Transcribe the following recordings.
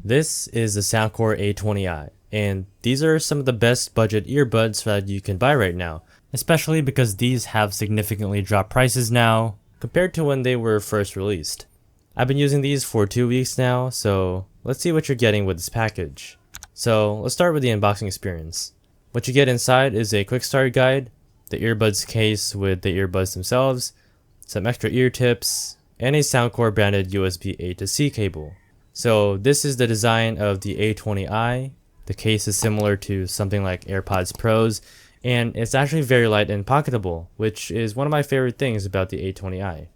This is the Soundcore A20i, and these are some of the best budget earbuds that you can buy right now, especially because these have significantly dropped prices now compared to when they were first released. I've been using these for 2 weeks now, so let's see what you're getting with this package. So let's start with the unboxing experience. What you get inside is a quick start guide, the earbuds case with the earbuds themselves, some extra ear tips, and a Soundcore branded USB A to C cable. So this is the design of the A20i. The case is similar to something like AirPods Pros, and it's actually very light and pocketable, which is one of my favorite things about the A20i.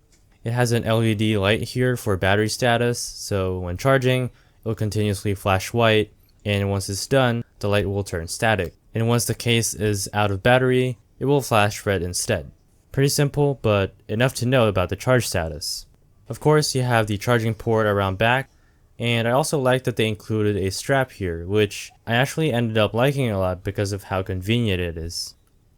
It has an LED light here for battery status, so when charging, it will continuously flash white, and once it's done, the light will turn static. And once the case is out of battery, it will flash red instead. Pretty simple, but enough to know about the charge status. Of course, you have the charging port around back, and I also like that they included a strap here, which I actually ended up liking a lot because of how convenient it is.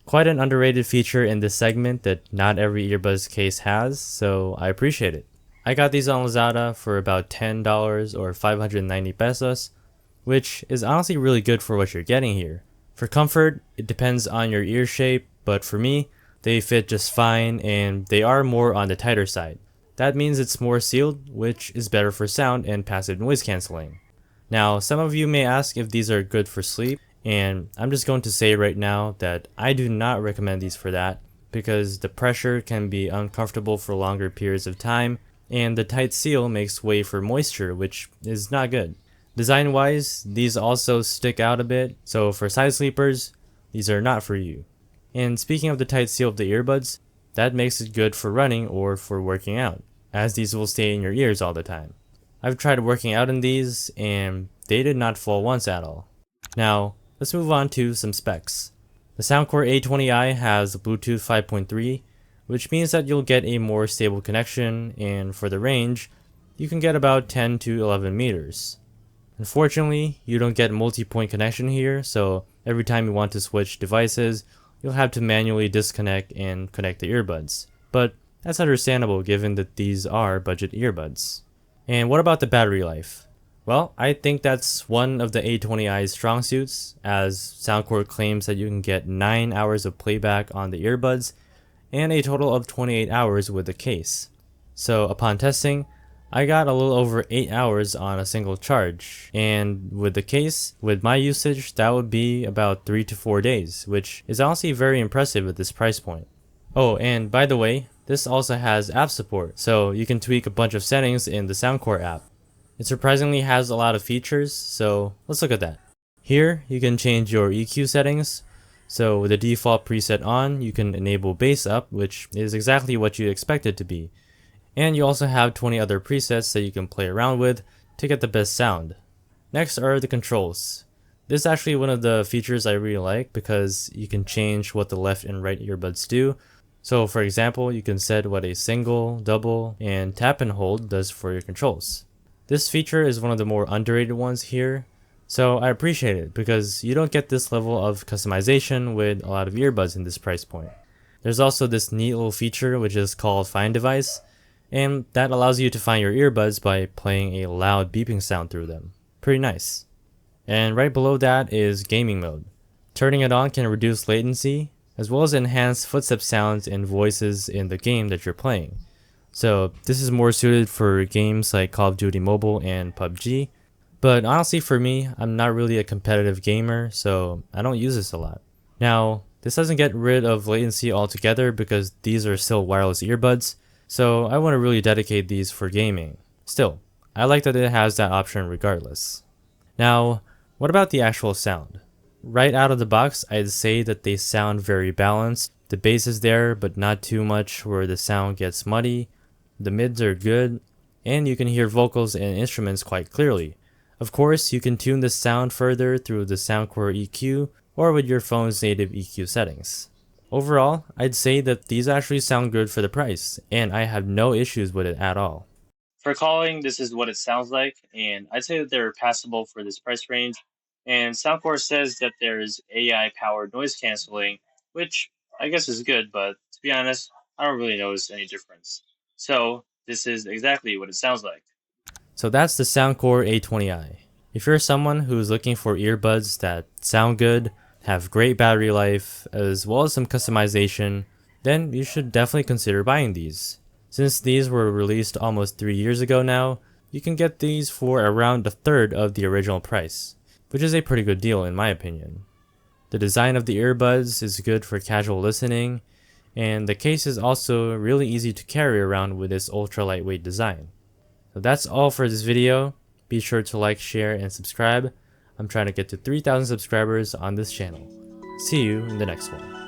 Quite an underrated feature in this segment that not every earbuds case has, so I appreciate it. I got these on Lazada for about $10 or 590 pesos, which is honestly really good for what you're getting here. For comfort, it depends on your ear shape, but for me, they fit just fine and they are more on the tighter side. That means it's more sealed, which is better for sound and passive noise cancelling. Now, some of you may ask if these are good for sleep, and I'm just going to say right now that I do not recommend these for that, because the pressure can be uncomfortable for longer periods of time, and the tight seal makes way for moisture, which is not good. Design wise, these also stick out a bit, so for side sleepers, these are not for you. And speaking of the tight seal of the earbuds, that makes it good for running or for working out, as these will stay in your ears all the time. I've tried working out in these, and they did not fall once at all. Now, let's move on to some specs. The Soundcore A20i has Bluetooth 5.3, which means that you'll get a more stable connection, and for the range, you can get about 10 to 11 meters. Unfortunately, you don't get multi-point connection here, so every time you want to switch devices, you'll have to manually disconnect and connect the earbuds. But that's understandable given that these are budget earbuds. And what about the battery life? Well, I think that's one of the A20i's strong suits, as Soundcore claims that you can get 9 hours of playback on the earbuds and a total of 28 hours with the case. So upon testing, I got a little over 8 hours on a single charge, and with the case, with my usage, that would be about 3 to 4 days, which is honestly very impressive at this price point. Oh, and by the way, this also has app support, so you can tweak a bunch of settings in the Soundcore app. It surprisingly has a lot of features, so let's look at that. Here, you can change your EQ settings. So with the default preset on, you can enable bass up, which is exactly what you expect it to be. And you also have 20 other presets that you can play around with to get the best sound. Next are the controls. This is actually one of the features I really like because you can change what the left and right earbuds do. So for example, you can set what a single, double, and tap and hold does for your controls. This feature is one of the more underrated ones here, so I appreciate it because you don't get this level of customization with a lot of earbuds in this price point. There's also this neat little feature which is called Find Device, and that allows you to find your earbuds by playing a loud beeping sound through them. Pretty nice. And right below that is gaming mode. Turning it on can reduce latency, as well as enhance footstep sounds and voices in the game that you're playing. So this is more suited for games like Call of Duty Mobile and PUBG, but honestly for me, I'm not really a competitive gamer, so I don't use this a lot. Now, this doesn't get rid of latency altogether because these are still wireless earbuds, so I want to really dedicate these for gaming. Still, I like that it has that option regardless. Now, what about the actual sound? Right out of the box, I'd say that they sound very balanced. The bass is there, but not too much where the sound gets muddy. The mids are good, and you can hear vocals and instruments quite clearly. Of course, you can tune the sound further through the Soundcore EQ or with your phone's native EQ settings. Overall, I'd say that these actually sound good for the price, and I have no issues with it at all. For calling, this is what it sounds like, and I'd say that they're passable for this price range. And Soundcore says that there's AI-powered noise canceling, which I guess is good, but to be honest, I don't really notice any difference. So, this is exactly what it sounds like. So that's the Soundcore A20i. If you're someone who's looking for earbuds that sound good, have great battery life, as well as some customization, then you should definitely consider buying these. Since these were released almost 3 years ago now, you can get these for around a third of the original price, which is a pretty good deal in my opinion. The design of the earbuds is good for casual listening, and the case is also really easy to carry around with this ultra lightweight design. So that's all for this video. Be sure to like, share, and subscribe. I'm trying to get to 3,000 subscribers on this channel. See you in the next one.